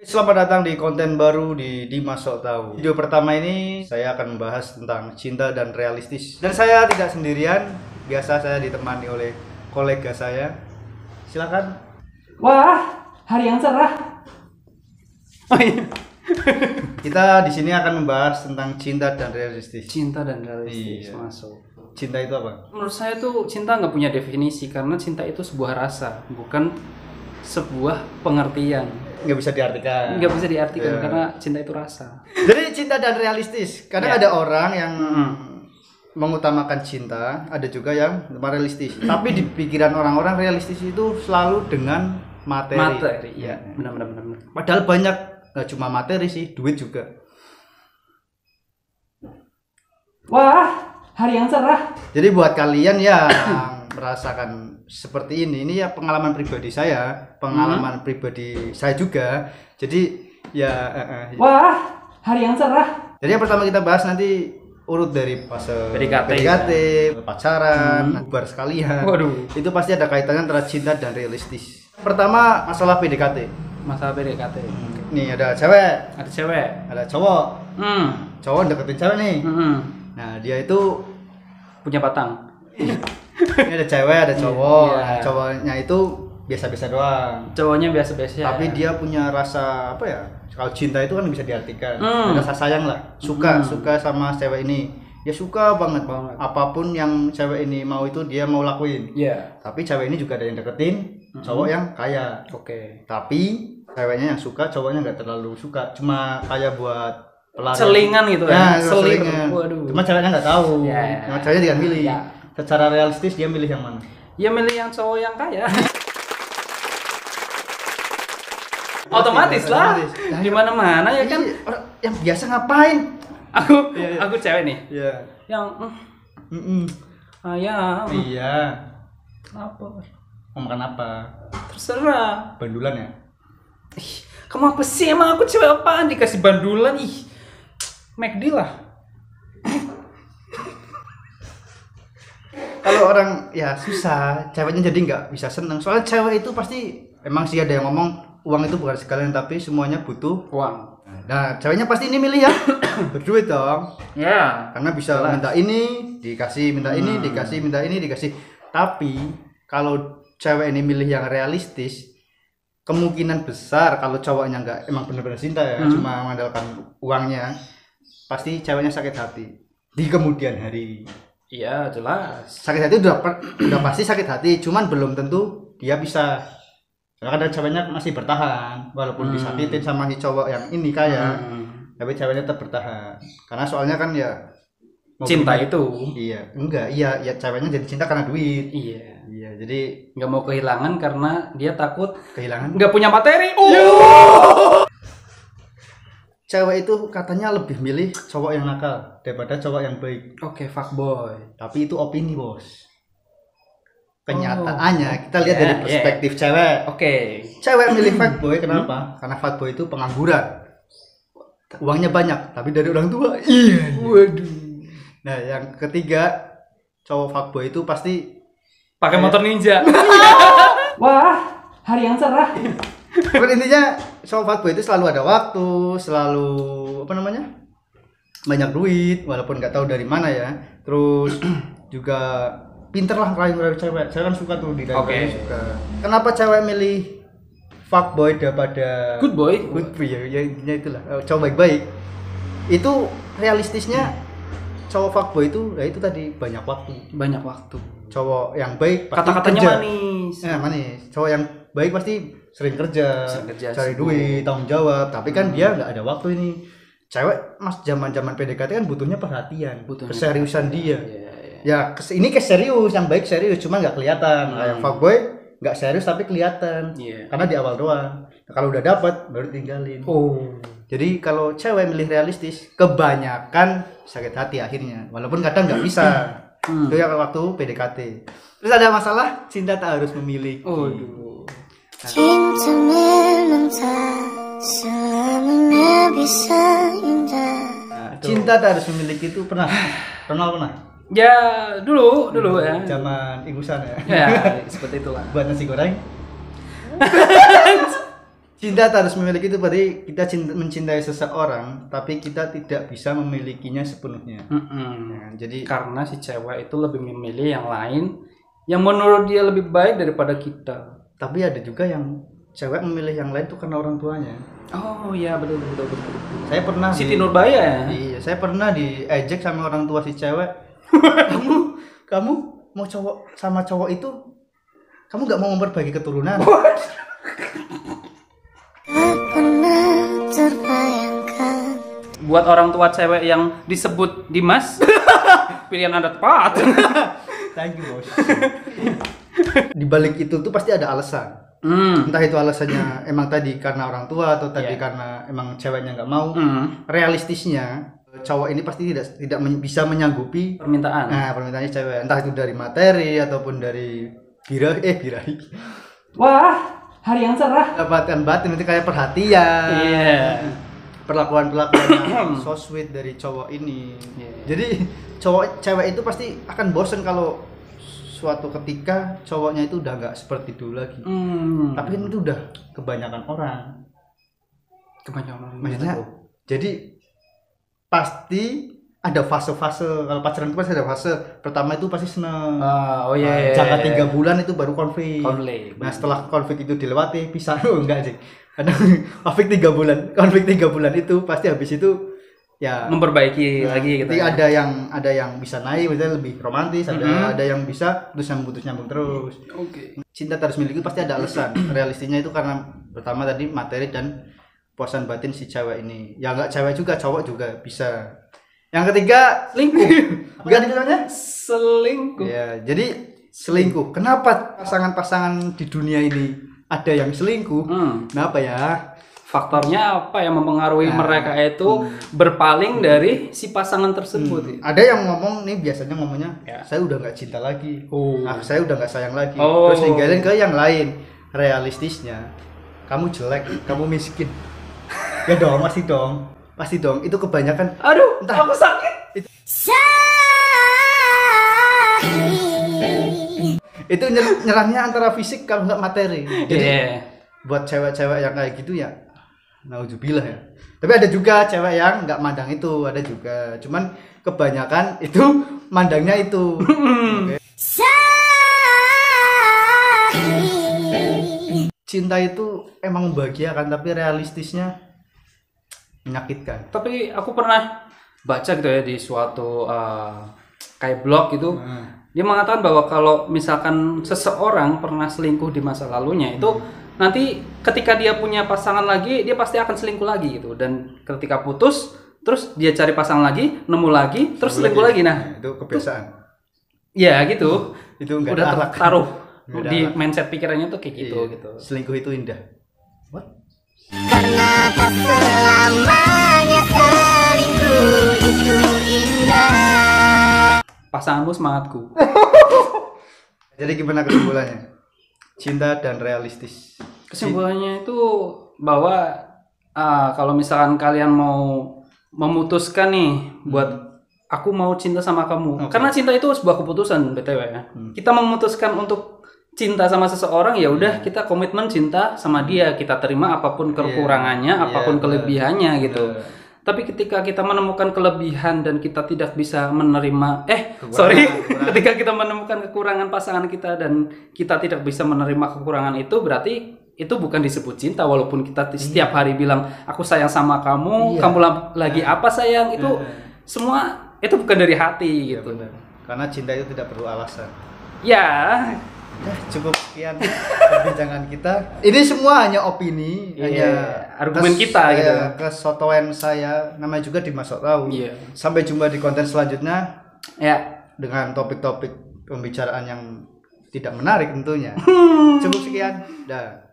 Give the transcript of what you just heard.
Selamat datang di konten baru di Dimas Sok Tahu. Video pertama ini saya akan membahas tentang cinta dan realistis. Dan saya tidak sendirian, biasa saya ditemani oleh kolega saya. Silakan. Wah, hari yang cerah. Oh iya. Kita di sini akan membahas tentang cinta dan realistis. Cinta dan realistis Iya. masuk. Cinta itu apa? Menurut saya tuh cinta nggak punya definisi karena cinta itu sebuah rasa, bukan sebuah pengertian. Nggak bisa diartikan. Nggak bisa diartikan Iya. karena cinta itu rasa. Jadi cinta dan realistis. Kadang Ya. ada orang yang mengutamakan cinta, ada juga yang realistis. Tapi di pikiran orang-orang realistis itu selalu dengan materi. Materi, ya, benar. Padahal banyak, nggak cuma materi sih, duit juga. Wah, hari yang cerah. Jadi buat kalian yang merasakan seperti ini ya pengalaman pribadi saya, pengalaman pribadi saya juga. Jadi ya. Wah, hari yang cerah. Jadi yang pertama kita bahas nanti urut dari fase PDKT, pacaran, bubar sekalian. Waduh. Itu pasti ada kaitannya antara cinta dan realistis. Pertama masalah PDKT. Masalah PDKT. Nih ada cewek, Ada cewek. ada cowok. Cowok deketin cewek nih. Nah dia itu Punya batang. ini ada cewek, ada cowok. Iya. Nah, cowoknya itu biasa-biasa doang. Cowoknya biasa-biasa. Tapi dia punya rasa apa ya? Kalau cinta itu kan bisa diartikan. Ada rasa sayang lah. Suka sama cewek ini. Dia suka banget. Apapun yang cewek ini mau itu dia mau lakuin. Iya. Tapi cewek ini juga ada yang deketin cowok yang kaya. Oke. Tapi ceweknya yang suka, cowoknya nggak terlalu suka. Cuma kayak buat pelarian. Selingan gitu ya. Nah, Selir. selingan. Waduh. Cuma ceweknya nggak tahu. Ya. Cuma ceweknya dia milih. Ya. Secara realistis dia milih yang mana? Ya milih yang cowok yang kaya. Otomatis lah. Otomatis. Di mana-mana ya kan. Orang yang biasa ngapain? Aku cewek nih. Iya. Yang ayam. Iya. Apa? Mau makan apa? Terserah. Bandulan ya? Ih, kamu apa sih emang aku cewek apaan dikasih bandulan? Ih. McD lah. Kalau orang ya susah, ceweknya jadi nggak bisa seneng. Soalnya cewek itu pasti emang sih ada yang ngomong uang itu bukan segala tapi semuanya butuh Uang. Nah, ceweknya pasti ini milih ya. Berduit dong. Ya. Karena bisa minta ini, dikasih, minta ini, dikasih, minta ini, dikasih. Tapi kalau cewek ini milih yang realistis, kemungkinan besar kalau cowoknya nggak emang benar-benar cinta ya, cuma mengandalkan uangnya, pasti ceweknya sakit hati di kemudian hari. Iya, jelas. Sakit hati udah pasti sakit hati, cuman belum tentu dia bisa. Karena kadang ceweknya masih bertahan walaupun disakitin sama si cowok yang ini kaya, tapi ceweknya tetap bertahan. Karena soalnya kan ya Cinta itu. Iya, enggak, iya, ya ceweknya jadi cinta karena duit. Iya. Iya, jadi Nggak mau kehilangan karena dia takut kehilangan. nggak punya materi. Cewek itu katanya lebih milih cowok yang nakal daripada cowok yang baik. Oke, fuckboy. Tapi itu opini, Bos. Kenyataannya kita lihat dari perspektif cewek. Oke. Cewek milih fuckboy kenapa? Karena fuckboy itu pengangguran. Uangnya banyak, tapi dari orang tua. Iya. Waduh. Nah, yang ketiga, cowok fuckboy itu pasti Pakai motor ninja. Wah, hari yang cerah. tapi intinya cowok fuckboy itu selalu ada waktu, selalu apa namanya? Banyak duit, walaupun nggak tahu dari mana ya. Terus juga pinter lah ngerayu cewek. Saya kan suka tuh dirayu, suka. Kenapa cewek milih fuckboy daripada Good boy. good boy ya intinya itulah. Cowok baik-baik. Itu realistisnya cowok fuckboy itu ya itu tadi banyak waktu. Banyak waktu. Cowok yang baik pasti Kata-katanya kerja. manis. Manis. Cowok yang baik pasti sering kerja, cari sibuk. duit, tanggung jawab. Tapi kan dia nggak ada waktu ini. Cewek mas zaman PDKT kan butuhnya perhatian, keseriusan dia. Ya ini serius, yang baik serius, cuma nggak kelihatan. Yang fuckboy nggak serius tapi kelihatan. Karena di awal doang. Nah, kalau udah dapat baru tinggalin. Jadi kalau cewek milih realistis, kebanyakan sakit hati akhirnya. Walaupun kadang nggak bisa. Itu yang waktu PDKT. Terus ada masalah cinta tak harus memilih. Cinta memang tak selamanya bisa indah. Cinta tak harus memiliki itu pernah? Pernah? Ya dulu ya. Zaman ingusan ya. Ya seperti itulah. Buat nasi goreng. Cinta tak harus memiliki itu berarti kita mencintai seseorang, tapi kita tidak bisa memilikinya sepenuhnya. Ya, jadi karena si cewek itu lebih memilih yang lain, yang menurut dia lebih baik daripada kita. Tapi ada juga yang cewek memilih yang lain tuh karena orang tuanya. Oh iya betul. Saya pernah Siti Nurbaya ya? Iya, saya pernah diejek sama orang tua si cewek. kamu mau sama cowok itu, kamu nggak mau memperbaiki keturunan. Tak pernah terbayangkan. Buat orang tua cewek yang disebut Dimas, pilihan Anda tepat. Thank you, bos. Di balik itu tuh pasti ada alasan. Entah itu alasannya emang tadi karena orang tua atau tadi karena emang ceweknya nggak mau. Realistisnya cowok ini pasti tidak bisa menyanggupi permintaan. Nah, permintaannya cewek, entah itu dari materi ataupun dari birahi. Wah, hari yang cerah. Dapatkan batin itu kayak perhatian. Iya. Perlakuan yang so sweet dari cowok ini. Jadi cewek itu pasti akan bosen kalau suatu ketika cowoknya itu udah nggak seperti dulu lagi. Tapi kan itu udah kebanyakan orang. Maksudnya, jadi pasti ada fase-fase. Kalau pacaran itu pasti ada fase. Pertama itu pasti seneng. Jangka 3 bulan itu baru konflik. Nah setelah konflik itu dilewati pisah. Enggak sih. Karena konflik 3 bulan itu pasti habis itu ya memperbaiki lagi gitu. Ada yang bisa naik, misalnya lebih romantis, ada yang bisa putus nyambung terus. Cinta terus miliki pasti ada alasan. Realistisnya itu karena pertama tadi materi dan puasan batin si cewek ini. Ya enggak cewek juga, cowok juga bisa. Yang ketiga selingkuh. Bukan itu namanya? Selingkuh. Ya, jadi selingkuh. Kenapa pasangan-pasangan di dunia ini ada yang selingkuh? Kenapa ya? Faktornya apa yang mempengaruhi mereka itu berpaling dari si pasangan tersebut? Ada yang ngomong nih, biasanya ngomongnya saya udah nggak cinta lagi, saya udah nggak sayang lagi, terus ninggalin ke yang lain. Realistisnya kamu jelek, kamu miskin. Ya dong, pasti dong. Itu kebanyakan. Aduh, aku sakit. Itu nyerangnya antara fisik kalau nggak materi. Jadi buat cewek-cewek yang kayak gitu ya, nauzubillah ya. Tapi ada juga cewek yang nggak mandang itu, ada juga. Cuman kebanyakan itu mandangnya itu. Cinta itu emang membahagiakan, tapi realistisnya menyakitkan. Tapi aku pernah baca gitu ya di suatu kayak blog gitu. Dia mengatakan bahwa kalau misalkan seseorang pernah selingkuh di masa lalunya itu nanti ketika dia punya pasangan lagi dia pasti akan selingkuh lagi gitu, dan ketika putus terus dia cari pasangan lagi, nemu lagi, terus selingkuh lagi. Nah, itu kebiasaan. Ya gitu. Itu enggak udah ada taruh di mindset pikirannya tuh kayak gitu gitu. Selingkuh itu indah. What? Karena tak selamanya selingkuh itu indah. Pasanganmu semangatku. Jadi gimana kesimpulannya? Cinta dan realistis. Kesimpulannya itu bahwa kalau misalkan kalian mau memutuskan nih buat aku mau cinta sama kamu, karena cinta itu sebuah keputusan BTW ya. Kita memutuskan untuk cinta sama seseorang, ya udah kita komitmen cinta sama dia, kita terima apapun kekurangannya, apapun kelebihannya gitu. Tapi ketika kita menemukan kelebihan dan kita tidak bisa menerima ketika kita menemukan kekurangan pasangan kita dan kita tidak bisa menerima kekurangan itu, berarti itu bukan disebut cinta. Walaupun kita setiap hari bilang aku sayang sama kamu, kamu lagi apa sayang, itu semua itu bukan dari hati gitu. Benar. Karena cinta itu tidak perlu alasan. Ya, cukup sekian perbincangan kita. Ini semua hanya opini, hanya argumen kita gitu. Kesotoan saya, namanya juga Dimas Sok Tahu. Sampai jumpa di konten selanjutnya. Ya, dengan topik-topik pembicaraan yang tidak menarik tentunya. Cukup sekian. Dah.